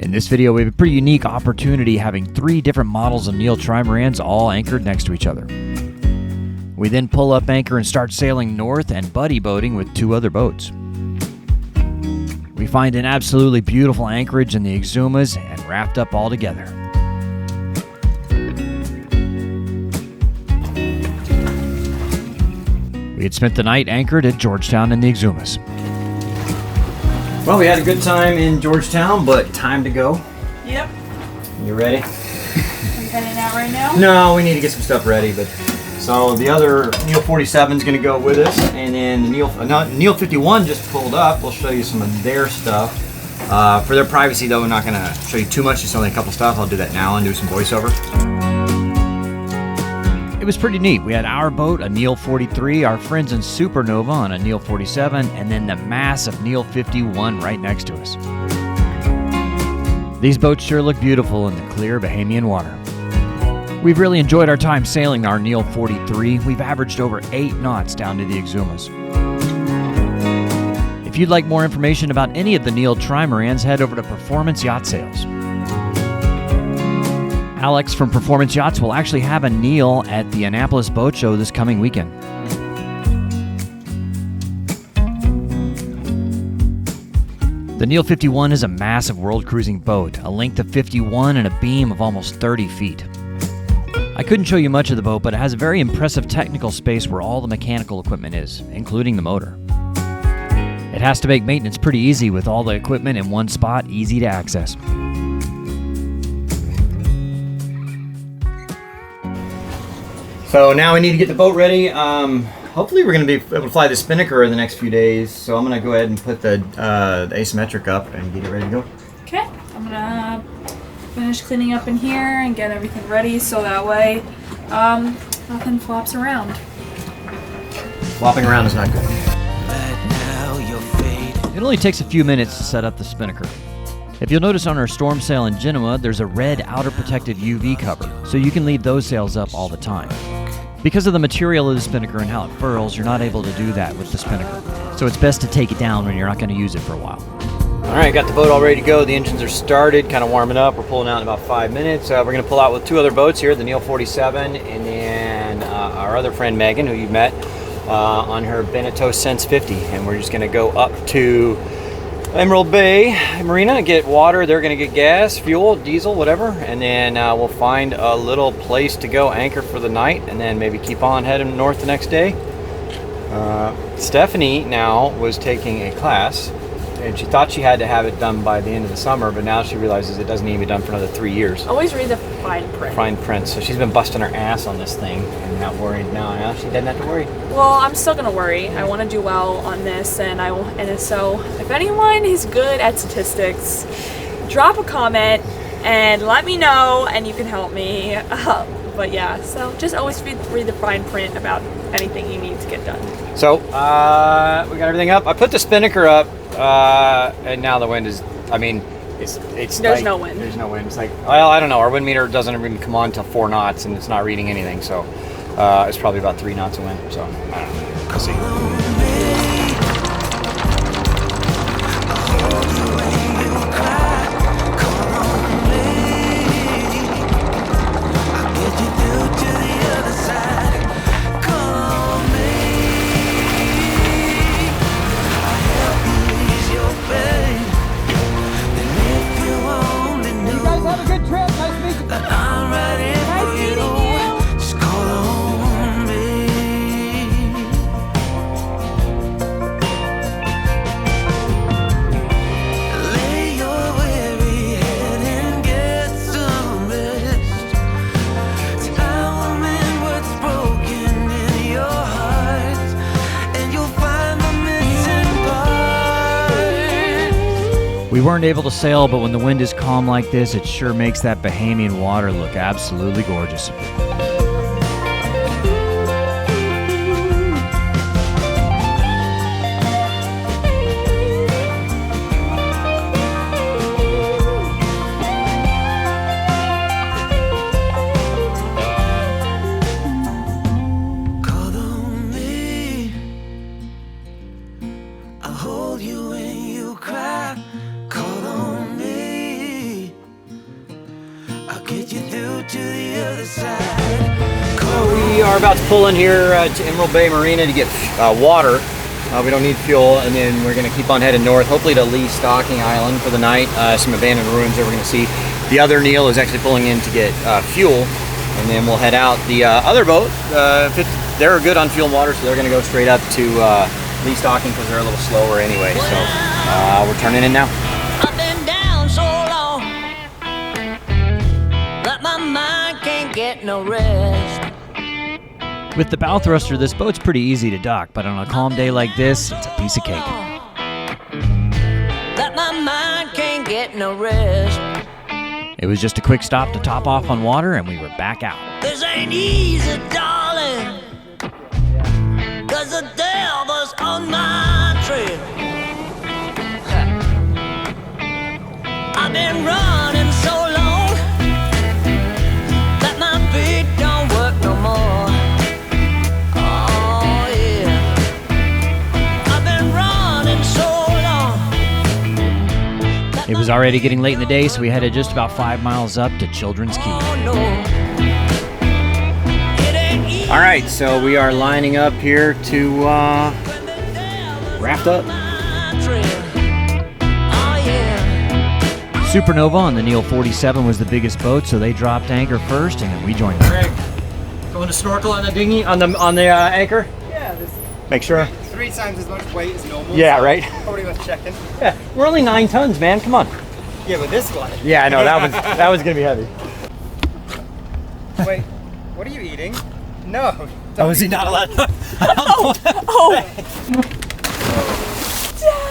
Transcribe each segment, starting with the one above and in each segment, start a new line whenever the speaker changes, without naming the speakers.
In this video, we have a pretty unique opportunity having 3 different models of Neel trimarans all anchored next to each other. We then pull up anchor and start sailing north and buddy boating with 2 other boats. We find an absolutely beautiful anchorage in the Exumas and raft up all together. We had spent the night anchored at Georgetown in the Exumas. Well, we had a good time in Georgetown, but time to go.
Yep.
You ready?
I'm heading out right now?
No, we need to get some stuff ready, but so the other Neel 47 is going to go with us, and then the Neel 51 just pulled up. We'll show you some of their stuff. For their privacy, though, we're not going to show you too much, just only a couple stuff. I'll do that now and do some voiceover. It was pretty neat. We had our boat, a Neel 43, our friends in Supernova on a Neel 47, and then the massive Neel 51 right next to us. These boats sure look beautiful in the clear Bahamian water. We've really enjoyed our time sailing our Neel 43. We've averaged over 8 knots down to the Exumas. If you'd like more information about any of the Neel trimarans, head over to Performance Yacht Sales. Alex from Performance Yachts will actually have a Neel at the Annapolis Boat Show this coming weekend. The Neel 51 is a massive world cruising boat, a length of 51 and a beam of almost 30 feet. I couldn't show you much of the boat, but it has a very impressive technical space where all the mechanical equipment is, including the motor. It has to make maintenance pretty easy with all the equipment in one spot, easy to access. So now we need to get the boat ready. Hopefully we're going to be able to fly the spinnaker in the next few days. So I'm going to go ahead and put the asymmetric up and get it ready to go.
Okay, I'm going to finish cleaning up in here and get everything ready so that way nothing flops around.
Flopping around is not good. It only takes a few minutes to set up the spinnaker. If you'll notice on our storm sail in Genoa, there's a red outer protective UV cover, so you can leave those sails up all the time. Because of the material of the spinnaker and how it furls, you're not able to do that with the spinnaker. So it's best to take it down when you're not going to use it for a while. All right, got the boat all ready to go. The engines are started, kind of warming up. We're pulling out in about 5 minutes. We're going to pull out with 2 other boats here, the Neel 47 and then our other friend Megan, who you met, on her Beneteau Sense 50. And we're just going to go up to Emerald Bay Marina, get water. They're going to get gas, fuel, diesel, whatever, and then we'll find a little place to go anchor for the night, and then maybe keep on heading north the next day. Stephanie now was taking a class, and she thought she had to have it done by the end of the summer, but now she realizes it doesn't need to be done for another 3 years.
Always read the fine print.
Fine print. So she's been busting her ass on this thing and not worried now. Now she doesn't have to worry.
Well, I'm still gonna worry. I want to do well on this, and so if anyone is good at statistics, drop a comment and let me know, and you can help me. But yeah, so just always read the fine print about anything you need to get done.
So we got everything up. I put the spinnaker up, and now the wind is. I mean, it's
There's
like,
no wind.
There's no wind. It's like, well, I don't know. Our wind meter doesn't even come on till 4 knots, and it's not reading anything. So it's probably about 3 knots of wind. So I don't know. We'll see. We weren't able to sail, but when the wind is calm like this, it sure makes that Bahamian water look absolutely gorgeous.
I'll hold you when you cry. Call on me.
we're about to pull in here to Emerald Bay Marina to get water. We don't need fuel, and then we're going to keep on heading north, hopefully to Lee Stocking Island for the night. Some abandoned ruins that we're going to see. The other Neel is actually pulling in to get fuel, and then we'll head out. The other boat, they're good on fuel and water, so they're going to go straight up to Lee Stocking because they're a little slower anyway. So we're turning in now.
I've been down so long that my mind can't get no rest.
With the bow thruster, this boat's pretty easy to dock, but on a calm day like this, it's a piece of cake.
That my mind can't get no rest.
It was just a quick stop to top off on water, and we were back out.
This ain't easy, darling, 'cause the devil's on my trail. I've been running so long that my feet don't work no more. Oh yeah, I've been running so long.
It was already getting late in the day, so we headed just about 5 miles up to Children's Key.
Oh no, it ain't easy.
All right, so we are lining up here to raft up. Supernova on the Neel 47 was the biggest boat, so they dropped anchor first, and then we joined them. Greg, going to snorkel on the dinghy, on the anchor?
Yeah, there's
Make sure.
3 times as much weight as normal.
Yeah, right.
Probably worth checking.
Yeah, we're only 9 tons, man. Come on.
Yeah, but this one.
Yeah, I know that was gonna be heavy.
Wait, what are you eating? No.
Oh, is he not allowed?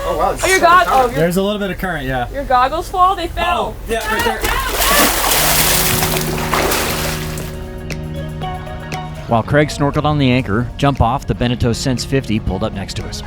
Oh wow.
Oh, your goggles.
There's a little bit of current, yeah.
Your goggles fall. They fell.
Yeah, right there. While Craig snorkeled on the anchor, Jump Off, the Beneteau Sense 50 pulled up next to us.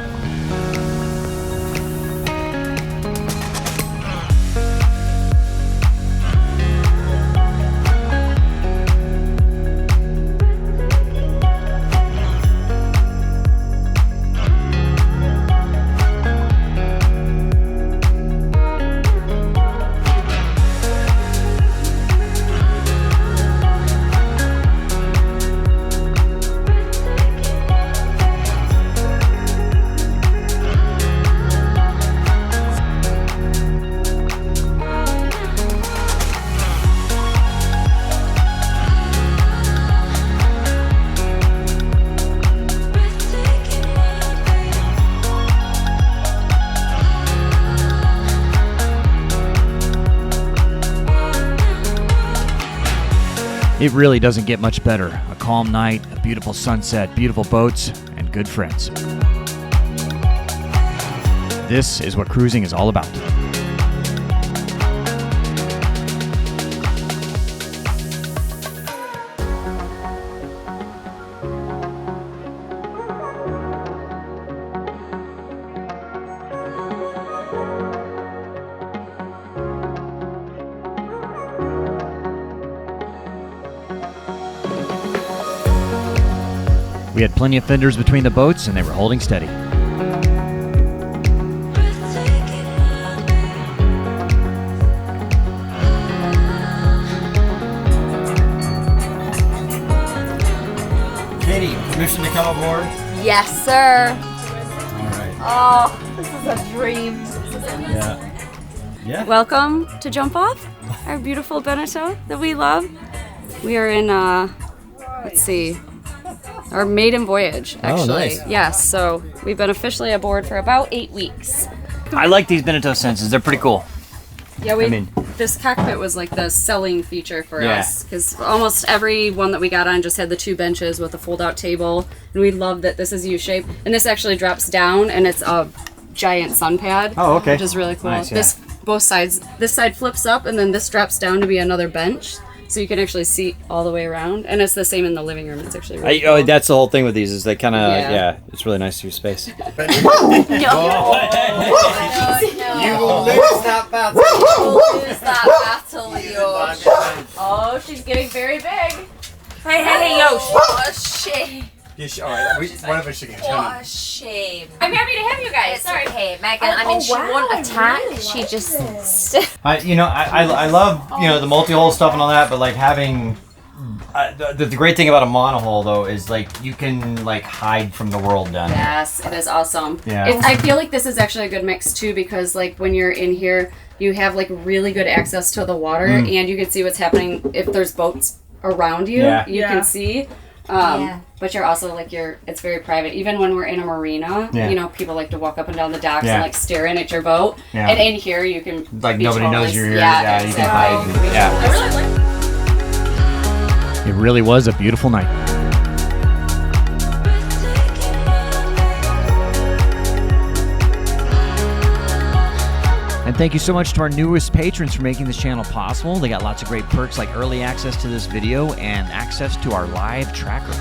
It really doesn't get much better. A calm night, a beautiful sunset, beautiful boats, and good friends. This is what cruising is all about. We had plenty of fenders between the boats, and they were holding steady.
Katie, permission to come aboard?
Yes, sir.
All right.
Oh, this is a dream.
Yeah. Yeah.
Welcome to Jump Off, our beautiful Beneteau that we love. We are in, let's see, our maiden voyage, actually.
Oh, nice.
Yes, so we've been officially aboard for about 8 weeks.
I like these Beneteau Senses. They're pretty cool.
Yeah, this cockpit was like the selling feature for
Yeah.
us, because almost every one that we got on just had the 2 benches with a fold-out table, and we love that this is U-shaped, and this actually drops down, and it's a giant sun pad.
Oh, okay.
Which is really cool.
Nice, yeah.
Both sides, this side flips up, and then this drops down to be another bench, so you can actually seat all the way around, and it's the same in the living room. It's actually really cool.
That's the whole thing with these, is they kind of,
Yeah.
it's really nice to use space.
You will lose that battle.
Lose that battle, Yosh. Oh, she's getting very big.
Hey, Yosh.
What a shame.
All right, one of us should get
What a shame.
I'm happy to have you guys.
Sorry.
Hey,
Megan, I mean, she won't attack. She just...
I love, the multi-hole stuff and all that, but like having
The great thing about a monohull though is like you can like hide from the world down here.
Yes, it is awesome.
Yeah.
I feel like this is actually a good mix too because like when you're in here, you have like really good access to the water and you can see what's happening if there's boats around you.
Yeah.
You can see. But you're also like it's very private. Even when we're in a marina, you know, people like to walk up and down the docks and like stare in at your boat.
Yeah.
And in here you can
Like
be
nobody knows
totally-
you're here.
Yeah,
You can hide.
exactly.
Yeah.
I really like.
It really was a beautiful night. And thank you so much to our newest patrons for making this channel possible. They got lots of great perks like early access to this video and access to our live tracker.